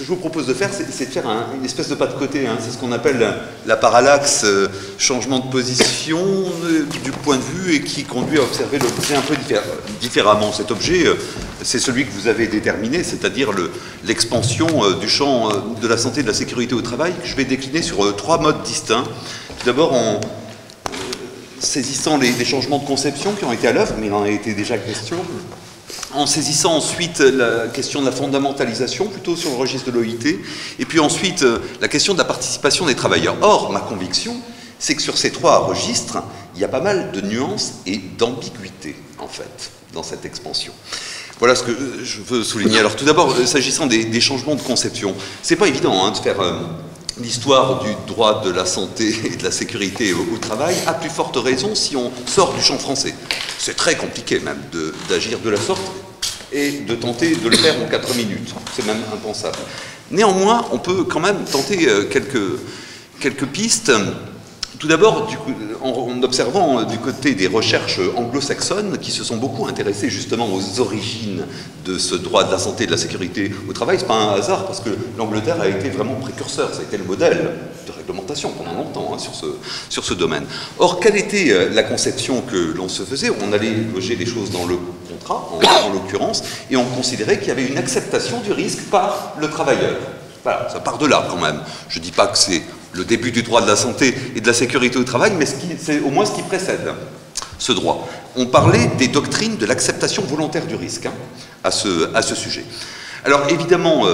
que je vous propose de faire, c'est de faire une espèce de pas de côté. Hein. C'est ce qu'on appelle la parallaxe, changement de position du point de vue et qui conduit à observer l'objet un peu différemment. Cet objet, c'est celui que vous avez déterminé, c'est-à-dire l'expansion du champ de la santé et de la sécurité au travail, que je vais décliner sur 3 modes distincts. Tout d'abord, en saisissant les changements de conception qui ont été à l'œuvre, mais il en a été déjà question. En saisissant ensuite la question de la fondamentalisation, plutôt sur le registre de l'OIT, et puis ensuite la question de la participation des travailleurs. Or, ma conviction, c'est que sur ces 3 registres, il y a pas mal de nuances et d'ambiguïté, en fait, dans cette expansion. Voilà ce que je veux souligner. Alors tout d'abord, s'agissant des changements de conception, c'est pas évident hein, de faire l'histoire du droit de la santé et de la sécurité au travail, à plus forte raison si on sort du champ français. C'est très compliqué même d'agir de la sorte et de tenter de le faire en 4 minutes. C'est même impensable. Néanmoins, on peut quand même tenter quelques pistes. Tout d'abord, en observant du côté des recherches anglo-saxonnes qui se sont beaucoup intéressées justement aux origines de ce droit de la santé et de la sécurité au travail, ce n'est pas un hasard parce que l'Angleterre a été vraiment précurseur, ça a été le modèle de réglementation pendant longtemps hein, sur ce domaine. Or, quelle était la conception que l'on se faisait? On allait loger les choses dans le contrat, en l'occurrence, et on considérait qu'il y avait une acceptation du risque par le travailleur. Voilà, ça part de là quand même. Je ne dis pas que c'est le début du droit de la santé et de la sécurité au travail, mais c'est au moins ce qui précède ce droit. On parlait des doctrines de l'acceptation volontaire du risque hein, à ce sujet. Alors évidemment,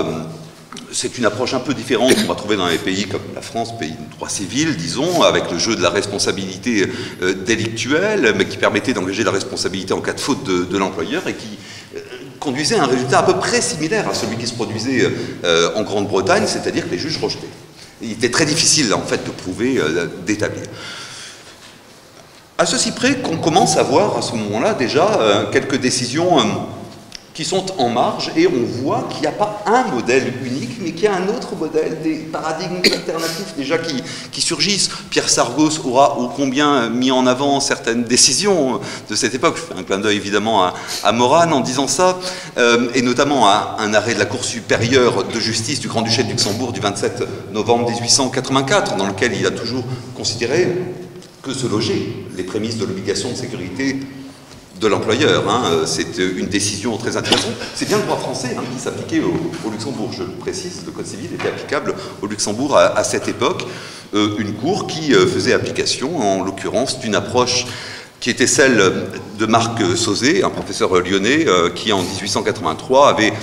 c'est une approche un peu différente qu'on va trouver dans les pays comme la France, pays de droit civil, disons, avec le jeu de la responsabilité délictuelle, mais qui permettait d'engager la responsabilité en cas de faute de l'employeur et qui conduisait à un résultat à peu près similaire à celui qui se produisait en Grande-Bretagne, c'est-à-dire que les juges rejetaient. Il était très difficile, en fait, de prouver, d'établir. À ceci près qu'on commence à voir, à ce moment-là, déjà, quelques décisions qui sont en marge, et on voit qu'il n'y a pas un modèle unique, mais qu'il y a un autre modèle, des paradigmes alternatifs déjà qui surgissent. Pierre Sargos aura ô combien mis en avant certaines décisions de cette époque. Je fais un clin d'œil évidemment à Morane en disant ça, et notamment à un arrêt de la Cour supérieure de justice du Grand-Duché de Luxembourg du 27 novembre 1884, dans lequel il a toujours considéré que se loger les prémices de l'obligation de sécurité de l'employeur. Hein. C'est une décision très intéressante. C'est bien le droit français hein, qui s'appliquait au Luxembourg. Je le précise, le Code civil était applicable au Luxembourg à cette époque. Une cour qui faisait application, en l'occurrence, d'une approche qui était celle de Marc Sauzet, un professeur lyonnais, qui en 1883 avait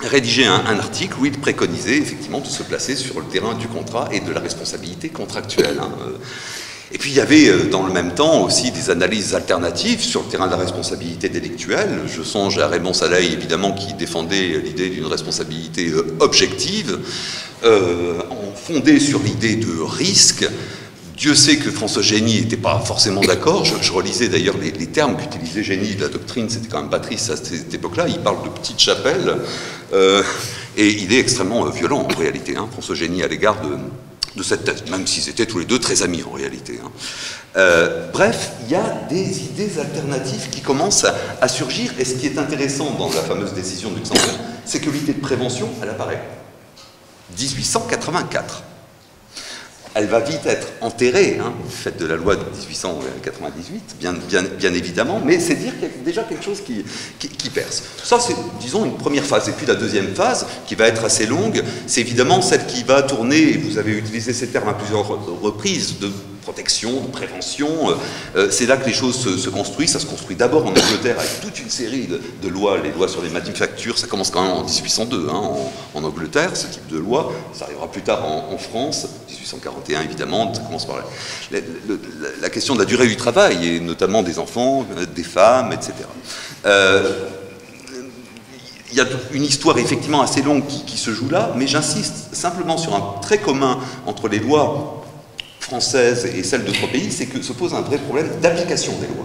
rédigé un article où il préconisait effectivement de se placer sur le terrain du contrat et de la responsabilité contractuelle. Hein. Et puis il y avait dans le même temps aussi des analyses alternatives sur le terrain de la responsabilité délictuelle. Je songe à Raymond Saleil, évidemment, qui défendait l'idée d'une responsabilité objective, fondée sur l'idée de risque. Dieu sait que François Génie n'était pas forcément d'accord. Je relisais d'ailleurs les termes qu'utilisait Génie de la doctrine, c'était quand même Patrice à cette époque-là. Il parle de petite chapelle, et il est extrêmement violent en réalité, hein, François Génie, à l'égard de cette thèse, même s'ils étaient tous les deux très amis en réalité. Hein. Bref, il y a des idées alternatives qui commencent à surgir, et ce qui est intéressant dans la fameuse décision de Luxembourg, c'est que l'idée de prévention, elle apparaît. 1884. Elle va vite être enterrée, hein, du fait de la loi de 1898, bien évidemment, mais c'est dire qu'il y a déjà quelque chose qui perce. Ça, c'est, disons, une première phase. Et puis la deuxième phase, qui va être assez longue, c'est évidemment celle qui va tourner, et vous avez utilisé ces termes à plusieurs reprises, de protection, de prévention. C'est là que les choses se construisent. Ça se construit d'abord en Angleterre avec toute une série de lois, les lois sur les manufactures. Ça commence quand même en 1802 hein, en Angleterre, ce type de loi. Ça arrivera plus tard en France, 1841 évidemment. Ça commence par la question de la durée du travail, et notamment des enfants, des femmes, etc. Il y a une histoire effectivement assez longue qui se joue là, mais j'insiste simplement sur un trait commun entre les lois françaises et celles d'autres pays, c'est que se pose un vrai problème d'application des lois.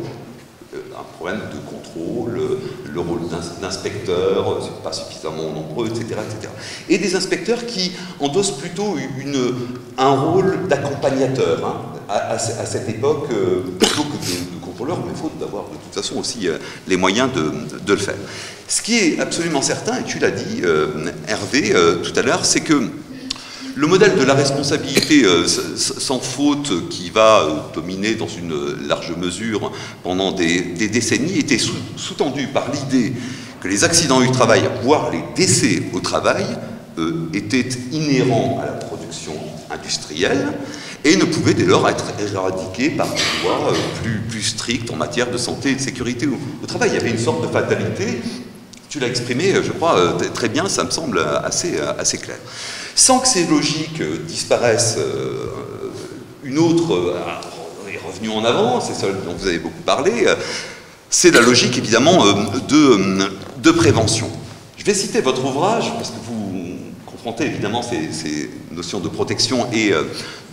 Un problème de contrôle, le rôle d'inspecteurs, c'est pas suffisamment nombreux, etc., etc. Et des inspecteurs qui endossent plutôt un rôle d'accompagnateur. Hein, à cette époque, plutôt que de contrôleur. douleur, mais faute d'avoir de toute façon aussi les moyens de le faire. Ce qui est absolument certain, et tu l'as dit, Hervé, tout à l'heure, c'est que le modèle de la responsabilité sans faute qui va dominer dans une large mesure pendant des décennies était sous-tendu par l'idée que les accidents du travail, voire les décès au travail, étaient inhérents à la production industrielle et ne pouvaient dès lors être éradiqués par des lois plus strictes en matière de santé et de sécurité au travail. Il y avait une sorte de fatalité, tu l'as exprimé, je crois, très bien, ça me semble assez clair. Sans que ces logiques disparaissent, une autre est revenue en avant, c'est celle dont vous avez beaucoup parlé, c'est la logique évidemment de prévention. Je vais citer votre ouvrage, parce que vous confrontez évidemment ces notions de protection et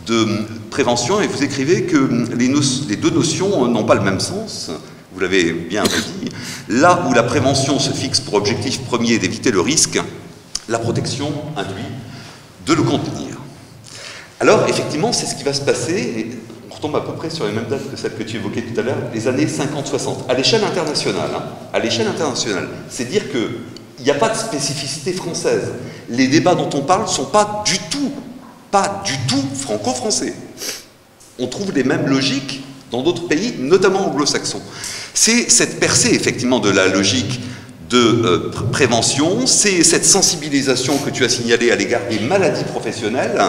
de prévention, et vous écrivez que les deux notions n'ont pas le même sens. Vous l'avez bien dit. Là où la prévention se fixe pour objectif premier d'éviter le risque, la protection induit de le contenir. Alors, effectivement, c'est ce qui va se passer, et on retombe à peu près sur les mêmes dates que celles que tu évoquais tout à l'heure, les années 50-60, à l'échelle internationale. À l'échelle internationale. C'est dire qu'il n'y a pas de spécificité française. Les débats dont on parle ne sont pas du tout franco-français. On trouve les mêmes logiques dans d'autres pays, notamment anglo-saxons. C'est cette percée, effectivement, de la logique de prévention, c'est cette sensibilisation que tu as signalée à l'égard des maladies professionnelles,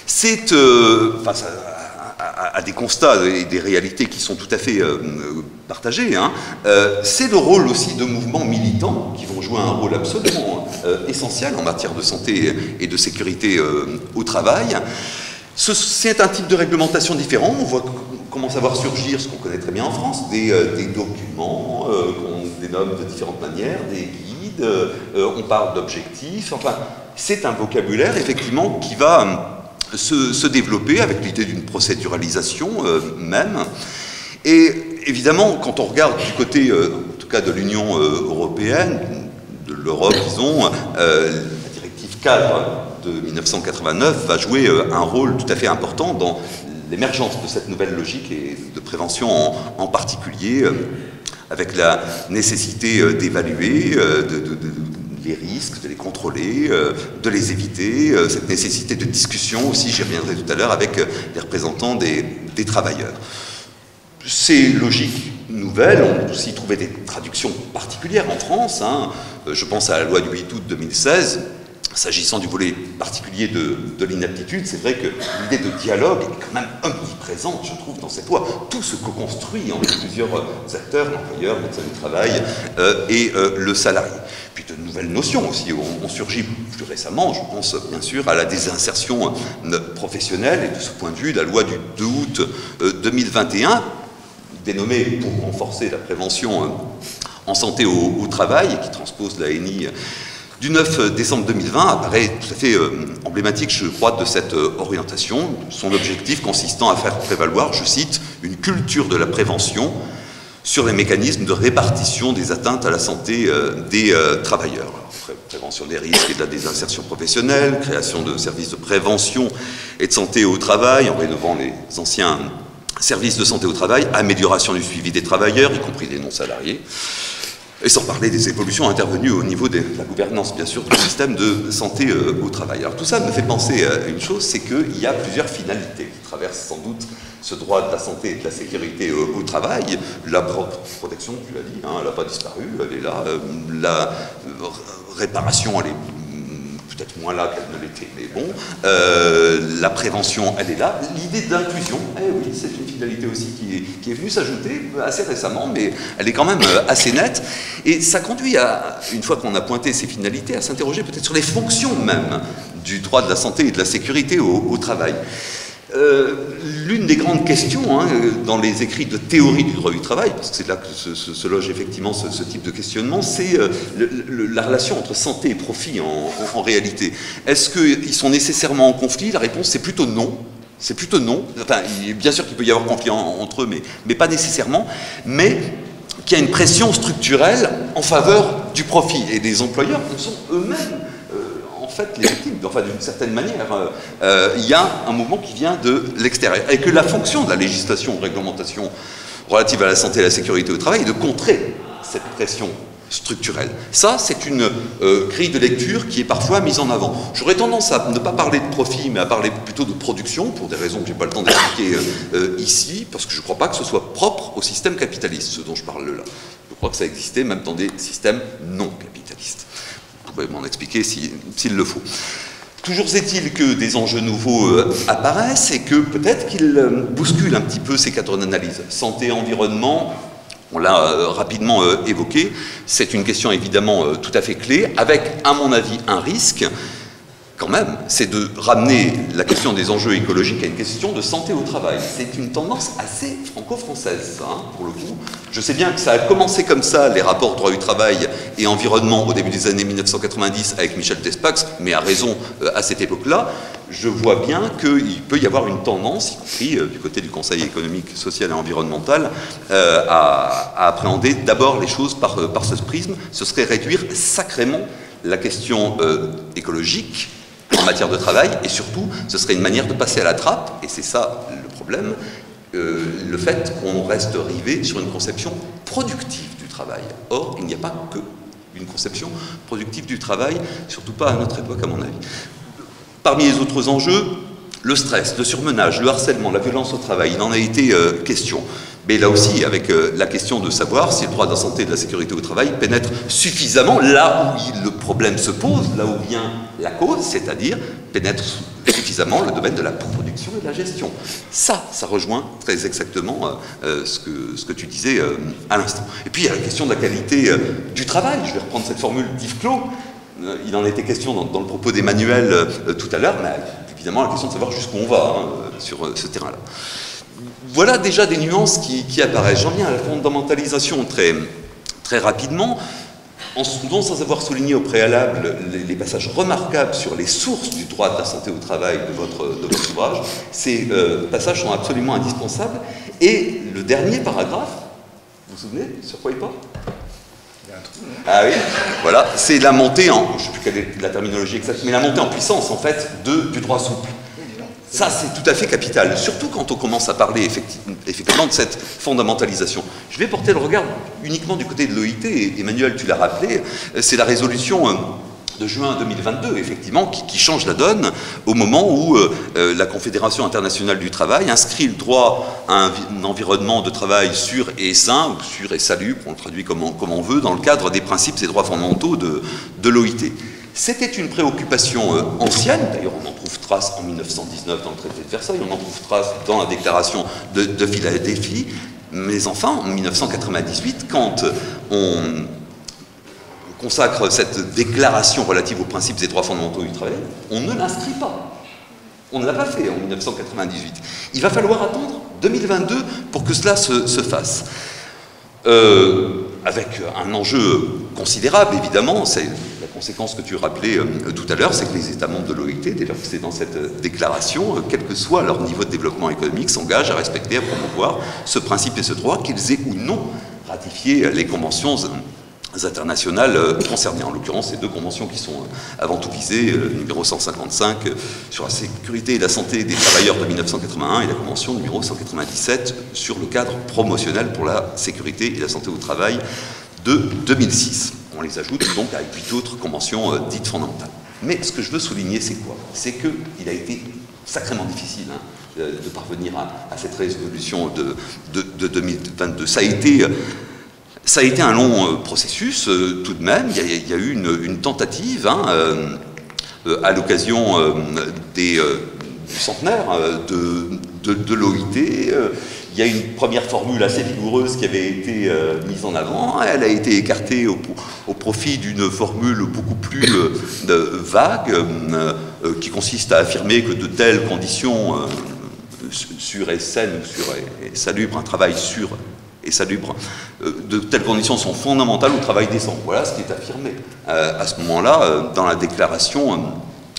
c'est, face à des constats et des réalités qui sont tout à fait partagées, hein, c'est le rôle aussi de mouvements militants qui vont jouer un rôle absolument essentiel en matière de santé et de sécurité au travail. C'est un type de réglementation différent. On voit commence à voir surgir ce qu'on connaît très bien en France, des documents qu'on dénomme de différentes manières, des guides, on parle d'objectifs, enfin, c'est un vocabulaire effectivement qui va se développer avec l'idée d'une procéduralisation même. Et évidemment, quand on regarde du côté, en tout cas de l'Union européenne, de l'Europe, disons, la directive cadre de 1989 va jouer un rôle tout à fait important dans l'émergence de cette nouvelle logique et de prévention en particulier, avec la nécessité d'évaluer les risques, de les contrôler, de les éviter, cette nécessité de discussion aussi, j'y reviendrai tout à l'heure, avec les représentants des travailleurs. Ces logiques nouvelles ont aussi trouvé des traductions particulières en France, hein. Je pense à la loi du 8 août 2016, s'agissant du volet particulier de l'inaptitude, c'est vrai que l'idée de dialogue est quand même omniprésente, je trouve, dans cette loi. Tout se co-construit entre plusieurs acteurs, l'employeur, le médecin du travail et le salarié. Puis de nouvelles notions aussi ont surgi plus récemment, je pense bien sûr à la désinsertion professionnelle, et de ce point de vue, la loi du 2 août 2021, dénommée pour renforcer la prévention en santé au travail, et qui transpose l'ANI du 9 décembre 2020, apparaît tout à fait emblématique, je crois, de cette orientation. Son objectif consistant à faire prévaloir, je cite, une culture de la prévention sur les mécanismes de répartition des atteintes à la santé des travailleurs. Alors, prévention des risques et de la désinsertion professionnelle, création de services de prévention et de santé au travail, en rénovant les anciens services de santé au travail, amélioration du suivi des travailleurs, y compris des non-salariés, et sans parler des évolutions intervenues au niveau de la gouvernance, bien sûr, du système de santé au travail. Alors tout ça me fait penser à une chose, c'est qu'il y a plusieurs finalités qui traversent sans doute ce droit de la santé et de la sécurité au travail. La protection, tu l'as dit, hein, elle n'a pas disparu, elle est là. La réparation, elle est peut-être moins là qu'elle ne l'était, mais bon. La prévention, elle est là. L'idée d'inclusion, eh oui, c'est une finalité aussi qui est venue s'ajouter assez récemment, mais elle est quand même assez nette. Et ça conduit à, une fois qu'on a pointé ces finalités, à s'interroger peut-être sur les fonctions même du droit de la santé et de la sécurité au travail. L'une des grandes questions dans les écrits de théorie du droit du travail, parce que c'est là que se loge effectivement ce type de questionnement, c'est la relation entre santé et profit en réalité. Est-ce qu'ils sont nécessairement en conflit? La réponse c'est plutôt non. C'est plutôt non. Enfin, bien sûr qu'il peut y avoir conflit entre eux, mais pas nécessairement. Mais qu'il y a une pression structurelle en faveur du profit. Et les employeurs en sont eux-mêmes en fait les victimes, enfin d'une certaine manière. Il y a un mouvement qui vient de l'extérieur. Et que la fonction de la législation ou réglementation relative à la santé et à la sécurité au travail et de contrer cette pression structurelle. Ça, c'est une grille de lecture qui est parfois mise en avant. J'aurais tendance à ne pas parler de profit, mais à parler plutôt de production, pour des raisons que je n'ai pas le temps d'expliquer ici, parce que je ne crois pas que ce soit propre au système capitaliste, ce dont je parle là. Je crois que ça existait même dans des systèmes non capitalistes. Vous pouvez m'en expliquer s'il le faut. Toujours est-il que des enjeux nouveaux apparaissent et que peut-être qu'ils bousculent un petit peu ces cadres d'analyse. Santé, environnement, on l'a rapidement évoqué, c'est une question évidemment tout à fait clé, avec, à mon avis, un risque, quand même, c'est de ramener la question des enjeux écologiques à une question de santé au travail. C'est une tendance assez franco-française, hein, pour le coup. Je sais bien que ça a commencé comme ça, les rapports droit du travail et environnement, au début des années 1990 avec Michel Despax, mais à raison à cette époque-là. Je vois bien qu'il peut y avoir une tendance, y compris du côté du Conseil économique, social et environnemental, à appréhender d'abord les choses par ce prisme. Ce serait réduire sacrément la question écologique en matière de travail, et surtout, ce serait une manière de passer à la trappe, et c'est ça le problème, le fait qu'on reste rivé sur une conception productive du travail. Or, il n'y a pas que une conception productive du travail, surtout pas à notre époque, à mon avis. Parmi les autres enjeux, le stress, le surmenage, le harcèlement, la violence au travail, il en a été question. Mais là aussi, avec la question de savoir si le droit de la santé et de la sécurité au travail pénètre suffisamment là où le problème se pose, là où vient la cause, c'est-à-dire pénètre suffisamment le domaine de la production et de la gestion. Ça rejoint très exactement ce que tu disais à l'instant. Et puis il y a la question de la qualité du travail. Je vais reprendre cette formule d'Yves Clos. Il en était question dans le propos d'Emmanuel tout à l'heure, mais évidemment la question de savoir jusqu'où on va sur ce terrain-là. Voilà déjà des nuances qui apparaissent. J'en viens à la fondamentalisation très rapidement, sans avoir souligné au préalable les passages remarquables sur les sources du droit de la santé au travail de votre ouvrage. Ces passages sont absolument indispensables. Et le dernier paragraphe, vous vous souvenez sur quoi il porte ? Ah oui, voilà, c'est la montée en, je ne sais plus quelle est la terminologie exacte, mais la montée en puissance, en fait, du droit souple. Ça, c'est tout à fait capital, surtout quand on commence à parler effectivement de cette fondamentalisation. Je vais porter le regard uniquement du côté de l'OIT, et Emmanuel, tu l'as rappelé, c'est la résolution de juin 2022, effectivement, qui change la donne au moment où la Confédération internationale du travail inscrit le droit à un environnement de travail sûr et sain, ou sûr et salubre, on le traduit comme on veut, dans le cadre des principes et droits fondamentaux de l'OIT. C'était une préoccupation ancienne, d'ailleurs on en trouve trace en 1919 dans le traité de Versailles, on en trouve trace dans la déclaration de Philadelphie, mais enfin en 1998, quand on consacre cette déclaration relative aux principes et droits fondamentaux du travail, on ne l'inscrit pas. On ne l'a pas fait en 1998. Il va falloir attendre 2022 pour que cela se fasse. Avec un enjeu considérable, évidemment, c'est la conséquence que tu rappelais tout à l'heure, c'est que les États membres de l'OIT, dès lors que c'est dans cette déclaration, quel que soit leur niveau de développement économique, s'engagent à respecter, à promouvoir ce principe et ce droit, qu'ils aient ou non ratifié les conventions internationales concernées. En l'occurrence, ces deux conventions qui sont avant tout visées, numéro 155 sur la sécurité et la santé des travailleurs de 1981 et la convention numéro 197 sur le cadre promotionnel pour la sécurité et la santé au travail de 2006. On les ajoute donc à 8 autres conventions dites fondamentales. Mais ce que je veux souligner, c'est quoi? C'est qu'il a été sacrément difficile de parvenir à cette résolution de 2022. Ça a été un long processus, tout de même. Il y a eu une tentative à l'occasion du centenaire de l'OIT. Il y a une première formule assez vigoureuse qui avait été mise en avant. Elle a été écartée au profit d'une formule beaucoup plus vague, qui consiste à affirmer que de telles conditions sûres et saines, sûres et salubres, un travail sûr et salubre, de telles conditions sont fondamentales au travail décent. Voilà ce qui est affirmé à ce moment-là dans la déclaration,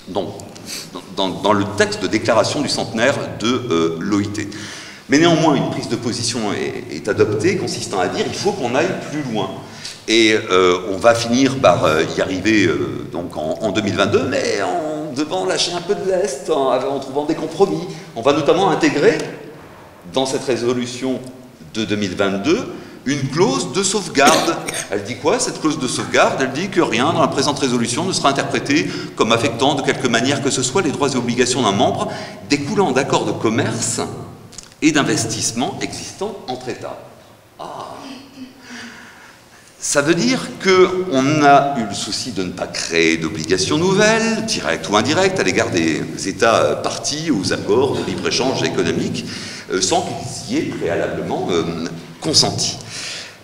dans le texte de déclaration du centenaire de l'OIT. Mais néanmoins, une prise de position est adoptée, consistant à dire qu'il faut qu'on aille plus loin. Et on va finir par y arriver donc en 2022, mais en devant lâcher un peu de lest, en trouvant des compromis. On va notamment intégrer dans cette résolution de 2022 une clause de sauvegarde. Elle dit quoi, cette clause de sauvegarde? Elle dit que rien dans la présente résolution ne sera interprété comme affectant de quelque manière que ce soit les droits et obligations d'un membre découlant d'accords de commerce et d'investissement existants entre États. Ah. Ça veut dire qu'on a eu le souci de ne pas créer d'obligations nouvelles, directes ou indirectes, à l'égard des États partis aux accords de libre-échange économique, sans qu'ils y aient préalablement consenti.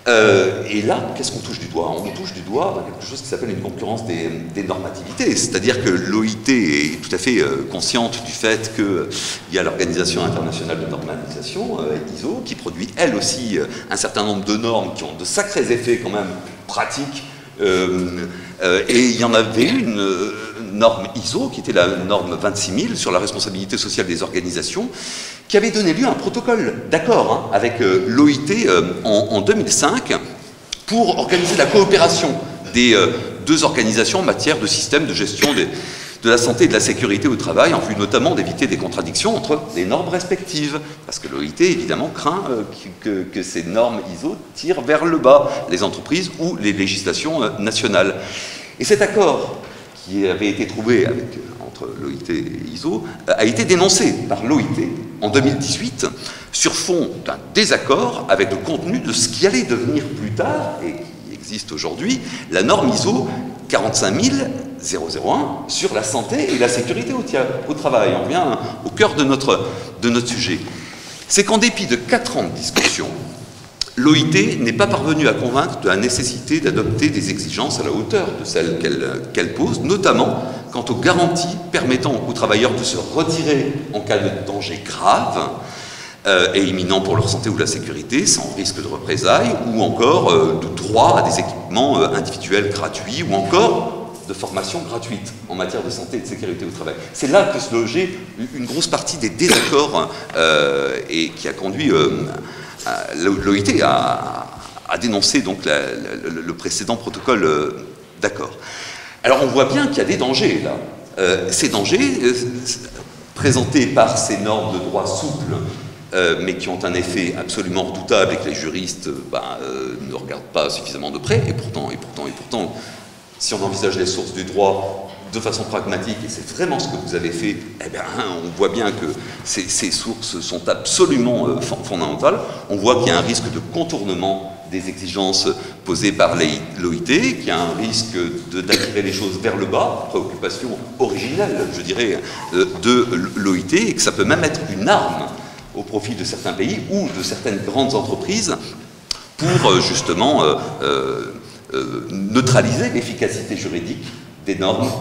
Et là, qu'est-ce qu'on touche du doigt? On touche du doigt quelque chose qui s'appelle une concurrence des normativités, c'est-à-dire que l'OIT est tout à fait consciente du fait qu'il y a l'Organisation internationale de normalisation, ISO, qui produit elle aussi un certain nombre de normes qui ont de sacrés effets quand même pratiques, et il y en avait une norme ISO, qui était la norme 26000 sur la responsabilité sociale des organisations, qui avait donné lieu à un protocole d'accord avec l'OIT en 2005 pour organiser la coopération des deux organisations en matière de système de gestion de la santé et de la sécurité au travail, en vue notamment d'éviter des contradictions entre les normes respectives. Parce que l'OIT, évidemment, craint que ces normes ISO tirent vers le bas les entreprises ou les législations nationales. Et cet accord qui avait été trouvé entre l'OIT et ISO, a été dénoncé par l'OIT en 2018 sur fond d'un désaccord avec le contenu de ce qui allait devenir plus tard, et qui existe aujourd'hui, la norme ISO 45001 sur la santé et la sécurité au travail. On vient au cœur de notre sujet. C'est qu'en dépit de 4 ans de discussion, l'OIT n'est pas parvenue à convaincre de la nécessité d'adopter des exigences à la hauteur de celles qu'elle pose, notamment quant aux garanties permettant aux travailleurs de se retirer en cas de danger grave et imminent pour leur santé ou la sécurité, sans risque de représailles, ou encore de droit à des équipements individuels gratuits, ou encore de formation gratuite en matière de santé et de sécurité au travail. C'est là que se logeait une grosse partie des désaccords et qui a conduit l'OIT a dénoncé donc le précédent protocole d'accord. Alors on voit bien qu'il y a des dangers là. Ces dangers, présentés par ces normes de droit souple, mais qui ont un effet absolument redoutable et que les juristes ne regardent pas suffisamment de près, et pourtant, si on envisage les sources du droit de façon pragmatique, et c'est vraiment ce que vous avez fait, eh bien, on voit bien que ces sources sont absolument fondamentales. On voit qu'il y a un risque de contournement des exigences posées par l'OIT, qu'il y a un risque d'attirer les choses vers le bas, préoccupation originelle, je dirais, de l'OIT, et que ça peut même être une arme au profit de certains pays ou de certaines grandes entreprises pour justement neutraliser l'efficacité juridique des normes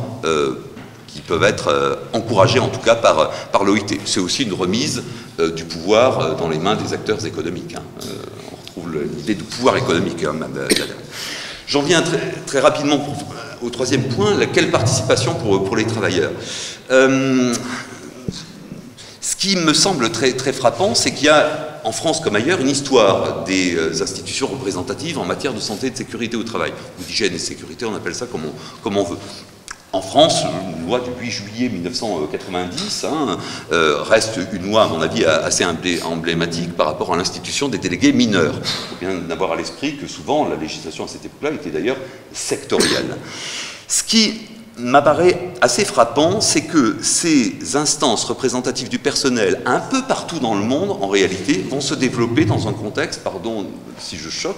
qui peuvent être encouragées en tout cas par l'OIT. C'est aussi une remise du pouvoir dans les mains des acteurs économiques. On retrouve l'idée de pouvoir économique. J'en viens très rapidement au troisième point, quelle participation pour les travailleurs. Ce qui me semble très frappant, c'est qu'il y a, en France comme ailleurs, une histoire des institutions représentatives en matière de santé et de sécurité au travail, ou d'hygiène et de sécurité, on appelle ça comme on veut. En France, une loi du 8 juillet 1990 reste une loi, à mon avis, assez emblématique par rapport à l'institution des délégués mineurs. Il faut bien avoir à l'esprit que souvent, la législation à cette époque-là était d'ailleurs sectorielle. Ce qui m'apparaît assez frappant, c'est que ces instances représentatives du personnel, un peu partout dans le monde, en réalité, vont se développer dans un contexte, pardon si je choque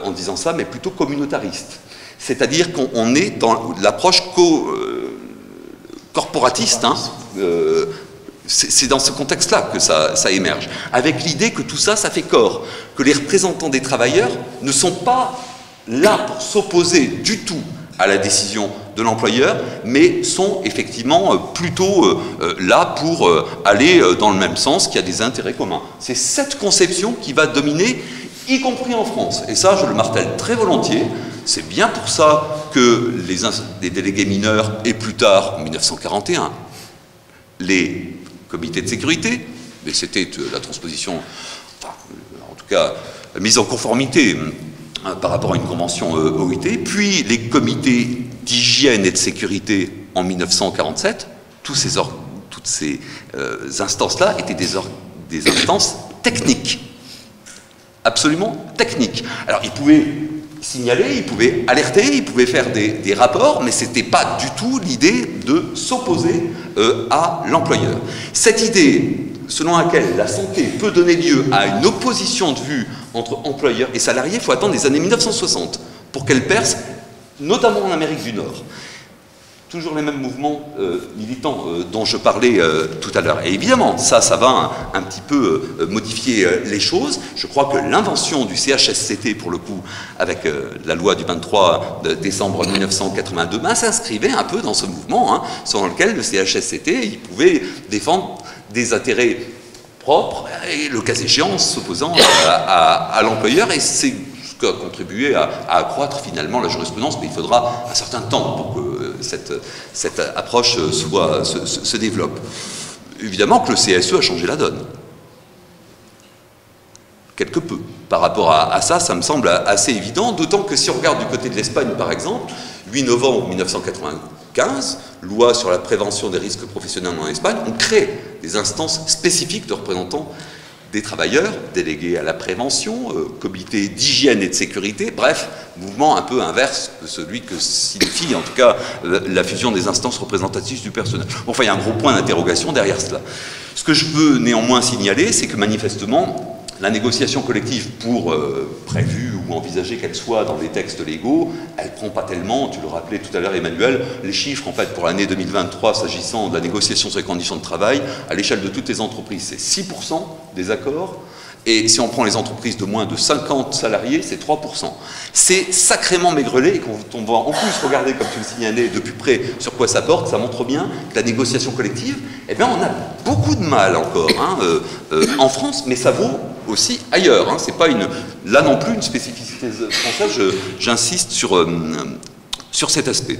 en disant ça, mais plutôt communautariste. C'est-à-dire qu'on est dans l'approche corporatiste. C'est dans ce contexte-là que ça émerge. Avec l'idée que tout ça, ça fait corps. Que les représentants des travailleurs ne sont pas là pour s'opposer du tout à la décision de l'employeur, mais sont effectivement plutôt là pour aller dans le même sens, qu'il y a des intérêts communs. C'est cette conception qui va dominer, y compris en France. Et ça, je le martèle très volontiers. C'est bien pour ça que les délégués mineurs, et plus tard, en 1941, les comités de sécurité, mais c'était la transposition, enfin, en tout cas, la mise en conformité par rapport à une convention OIT, puis les comités d'hygiène et de sécurité en 1947, toutes ces instances-là étaient des instances techniques. absolument technique. Alors, il pouvait signaler, il pouvait alerter, il pouvait faire des rapports, mais ce n'était pas du tout l'idée de s'opposer à l'employeur. Cette idée selon laquelle la santé peut donner lieu à une opposition de vue entre employeurs et salariés, il faut attendre les années 1960 pour qu'elle perce, notamment en Amérique du Nord. Toujours les mêmes mouvements militants dont je parlais tout à l'heure. Et évidemment, ça va un petit peu modifier les choses. Je crois que l'invention du CHSCT, pour le coup, avec la loi du 23 décembre 1982, s'inscrivait un peu dans ce mouvement, hein, selon lequel le CHSCT il pouvait défendre des intérêts propres et, le cas échéant, s'opposant à l'employeur. Et c'est ce qui a contribué à accroître finalement la jurisprudence, mais il faudra un certain temps pour que cette approche se développe. Évidemment que le CSE a changé la donne. Quelque peu. Par rapport à ça, ça me semble assez évident, d'autant que si on regarde du côté de l'Espagne, par exemple, 8 novembre 1995, loi sur la prévention des risques professionnels en Espagne, on crée des instances spécifiques de représentants des travailleurs, délégués à la prévention, comité d'hygiène et de sécurité, bref, mouvement un peu inverse de celui que signifie en tout cas la fusion des instances représentatives du personnel. Bon, enfin, il y a un gros point d'interrogation derrière cela. Ce que je veux néanmoins signaler, c'est que manifestement, la négociation collective prévue ou envisagée qu'elle soit dans les textes légaux, elle ne prend pas tellement, tu le rappelais tout à l'heure Emmanuel, les chiffres en fait pour l'année 2023 s'agissant de la négociation sur les conditions de travail, à l'échelle de toutes les entreprises, c'est 6% des accords, et si on prend les entreprises de moins de 50 salariés, c'est 3%. C'est sacrément maigrelet, et quand on va en plus regarder, comme tu le signalais, de plus près sur quoi ça porte, ça montre bien que la négociation collective, eh bien on a beaucoup de mal encore hein, en France, mais ça vaut aussi ailleurs. Hein. C'est pas là non plus une spécificité française, j'insiste sur cet aspect.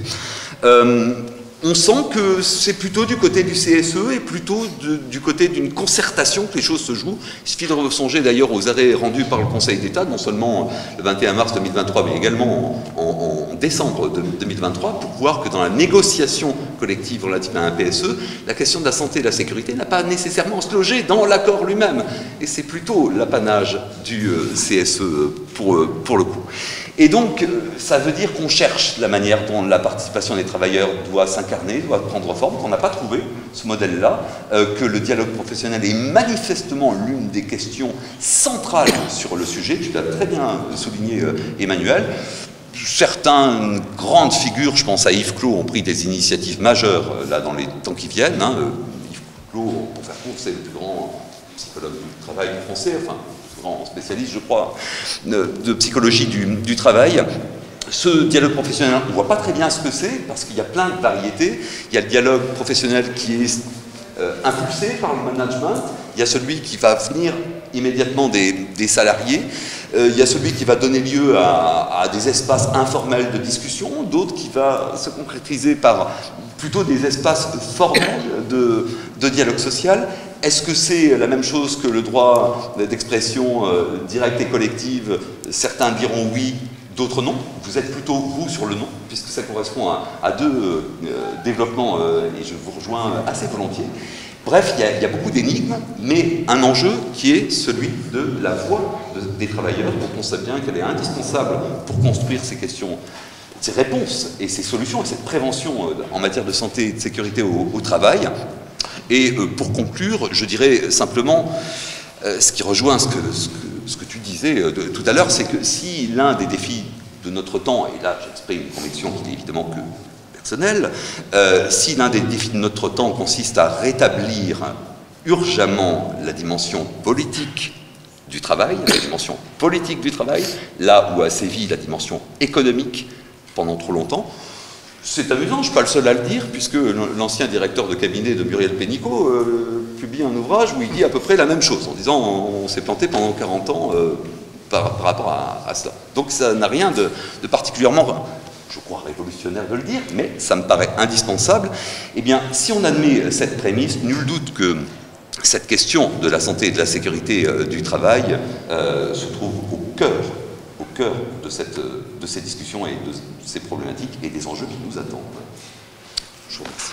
On sent que c'est plutôt du côté du CSE et plutôt du côté d'une concertation que les choses se jouent. Il suffit de songer d'ailleurs aux arrêts rendus par le Conseil d'État, non seulement le 21 mars 2023, mais également en décembre 2023, pour voir que dans la négociation collective relative à un PSE, la question de la santé et de la sécurité n'a pas nécessairement à se loger dans l'accord lui-même. Et c'est plutôt l'apanage du CSE pour le coup. Et donc, ça veut dire qu'on cherche la manière dont la participation des travailleurs doit s'incarner, doit prendre forme, qu'on n'a pas trouvé ce modèle-là, que le dialogue professionnel est manifestement l'une des questions centrales sur le sujet. Tu l'as très bien souligné, Emmanuel. Certaines grandes figures, je pense à Yves Clos, ont pris des initiatives majeures là dans les temps qui viennent. Hein. Yves Clos, pour faire court, c'est le plus grand psychologue du travail français, enfin, grand spécialiste, je crois, de psychologie du travail. Ce dialogue professionnel, on ne voit pas très bien ce que c'est, parce qu'il y a plein de variétés. Il y a le dialogue professionnel qui est impulsé par le management, il y a celui qui va venir immédiatement des salariés, il y a celui qui va donner lieu à des espaces informels de discussion, d'autres qui va se concrétiser par plutôt des espaces formels de dialogue social. Est-ce que c'est la même chose que le droit d'expression directe et collective? Certains diront oui, d'autres non. Vous êtes plutôt vous sur le non, puisque ça correspond à deux développements, et je vous rejoins assez volontiers. Bref, il y a beaucoup d'énigmes, mais un enjeu qui est celui de la voix des travailleurs, dont on sait bien qu'elle est indispensable pour construire ces questions, ces réponses et ces solutions, et cette prévention en matière de santé et de sécurité au travail. Et pour conclure, je dirais simplement, ce qui rejoint ce que tu disais tout à l'heure, c'est que si l'un des défis de notre temps, et là j'exprime une conviction qui n'est évidemment que personnelle, si l'un des défis de notre temps consiste à rétablir urgemment la dimension politique du travail, là où a sévi la dimension économique pendant trop longtemps, c'est amusant, je ne suis pas le seul à le dire, puisque l'ancien directeur de cabinet de Muriel Pénicaud publie un ouvrage où il dit à peu près la même chose, en disant on s'est planté pendant 40 ans par rapport à cela. Donc ça n'a rien de particulièrement, je crois, révolutionnaire de le dire, mais ça me paraît indispensable. Eh bien, si on admet cette prémisse, nul doute que cette question de la santé et de la sécurité du travail se trouve au cœur de ces discussions et de ces problématiques et des enjeux qui nous attendent. Je vous remercie.